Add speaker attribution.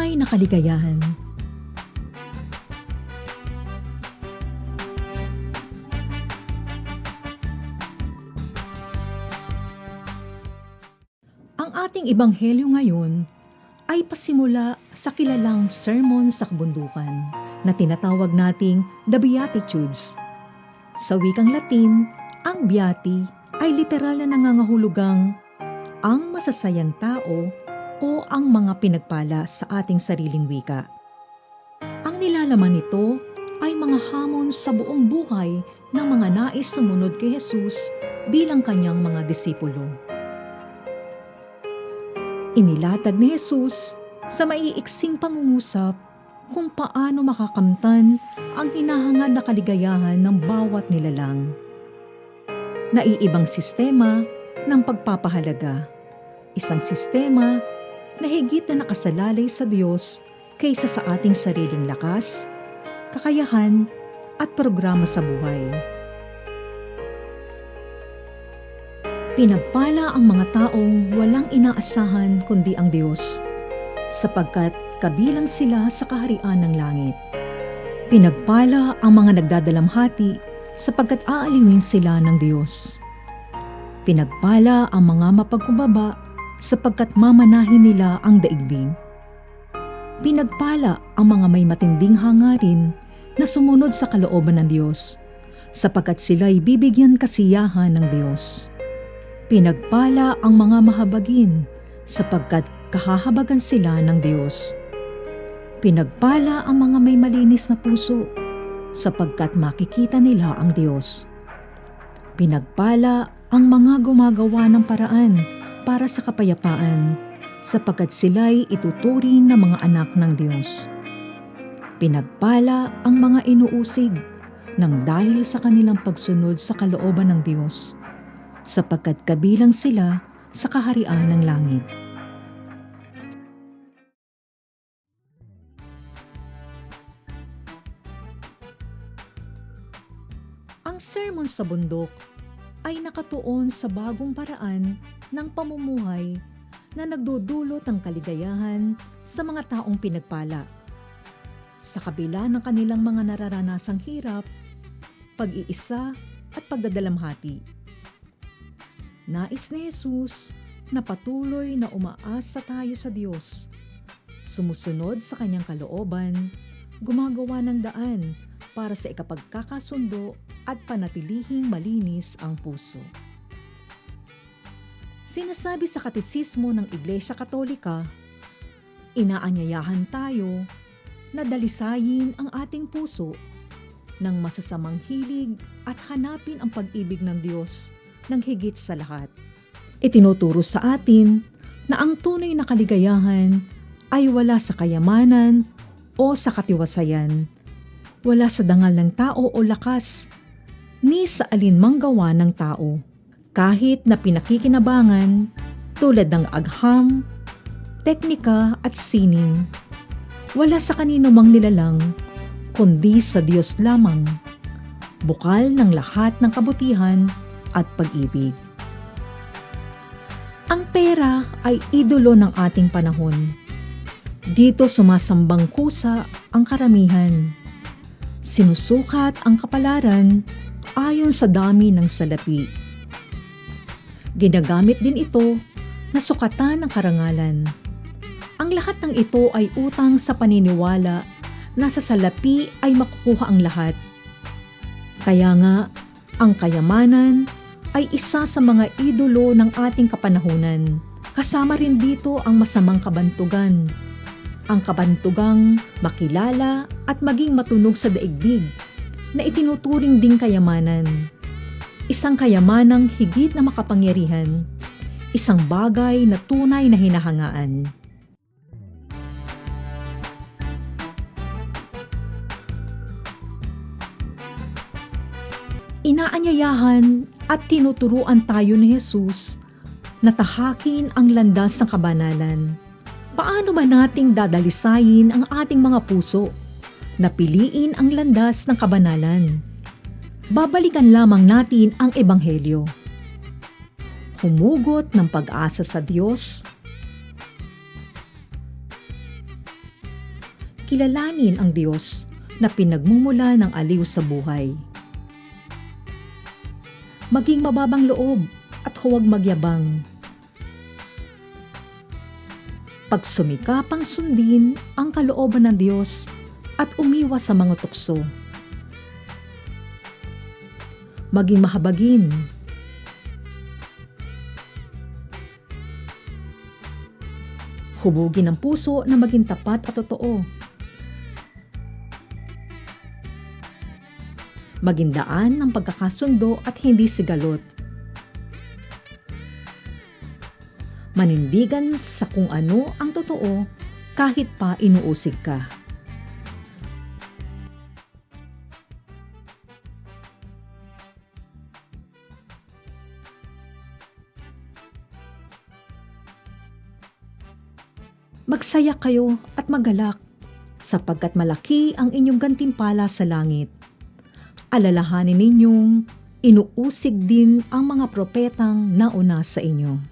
Speaker 1: tunay na kaligayahan. Ang ating ebanghelyo ngayon ay pasimula sa kilalang sermon sa kabundukan na tinatawag nating The Beatitudes. Sa wikang Latin, ang Beati ay literal na nangangahulugang ang masasayang tao o ang mga pinagpala sa ating sariling wika. Ang nilalaman nito ay mga hamon sa buong buhay ng mga nais sumunod kay Jesus bilang kanyang mga disipulo. Inilatag ni Jesus sa maiiksing pangungusap kung paano makakamtan ang hinahangad na kaligayahan ng bawat nilalang. Naiibang sistema ng pagpapahalaga, isang sistema na higit na nakasalalay sa Diyos kaysa sa ating sariling lakas, kakayahan at programa sa buhay. Pinagpala ang mga taong walang inaasahan kundi ang Diyos, sapagkat kabilang sila sa kaharian ng langit. Pinagpala ang mga nagdadalamhati, sapagkat aaliwin sila ng Diyos. Pinagpala ang mga mapagkumbaba, sapagkat mamanahin nila ang daigdig. Pinagpala ang mga may matinding hangarin na sumunod sa kalooban ng Diyos, sapagkat sila'y bibigyan kasiyahan ng Diyos. Pinagpala ang mga mahabagin, sapagkat kahahabagan sila ng Diyos. Pinagpala ang mga may malinis na puso, sapagkat makikita nila ang Diyos. Pinagpala ang mga gumagawa ng paraan para sa kapayapaan, sapagkat sila'y ituturing na mga anak ng Diyos. Pinagpala ang mga inuusig nang dahil sa kanilang pagsunod sa kalooban ng Diyos, sapagkat kabilang sila sa kaharian ng langit. Ang sermon sa bundok ay nakatuon sa bagong paraan ng pamumuhay na nagdudulot ng kaligayahan sa mga taong pinagpala. Sa kabila ng kanilang mga nararanasang hirap, pag-iisa at pagdadalamhati. Nais ni Jesus na patuloy na umaasa tayo sa Diyos, sumusunod sa kanyang kalooban, gumagawa ng daan para sa ikapagkakasundo at panatilihing malinis ang puso. Sinasabi sa Katesismo ng Iglesia Katolika, inaanyayahan tayo na dalisayin ang ating puso ng masasamang hilig at hanapin ang pag-ibig ng Diyos ng higit sa lahat. Itinuturo sa atin na ang tunay na kaligayahan ay wala sa kayamanan o sa katiwasayan, wala sa dangal ng tao o lakas, ni sa alinmang gawa ng tao, kahit na pinakikinabangan tulad ng agham, teknika at sining. Wala sa kanino mang nilalang, kundi sa Diyos lamang, bukal ng lahat ng kabutihan at pag-ibig. Ang pera ay idolo ng ating panahon. Dito sumasambang kusa ang karamihan. Sinusukat ang kapalaran ayon sa dami ng salapi. Ginagamit din ito na sukatan ng karangalan. Ang lahat ng ito ay utang sa paniniwala na sa salapi ay makukuha ang lahat. Kaya nga, ang kayamanan ay isa sa mga idolo ng ating kapanahunan. Kasama rin dito ang masamang kabantugan. Ang kabantugang makilala at maging matunog sa daigdig na itinuturing ding kayamanan. Isang kayamanang higit na makapangyarihan. Isang bagay na tunay na hinahangaan. Inaanyayahan at tinuturuan tayo ni Jesus na tahakin ang landas ng kabanalan. Paano ba nating dadalisayin ang ating mga puso na piliin ang landas ng kabanalan? Babalikan lamang natin ang ebanghelyo. Humugot ng pag-asa sa Diyos, kilalanin ang Diyos na pinagmumula ng aliw sa buhay. Maging mababang loob at huwag magyabang. Pagsumikapang sundin ang kalooban ng Diyos at umiwas sa mga tukso. Maging mahabagin. Hubugin ang puso na maging tapat at totoo. Maging daan ng pagkakasundo at hindi sigalot. Manindigan sa kung ano ang totoo kahit pa inuusig ka. Magsaya kayo at magalak, sapagkat malaki ang inyong gantimpala sa langit. Alalahanin ninyong inuusig din ang mga propetang nauna sa inyo.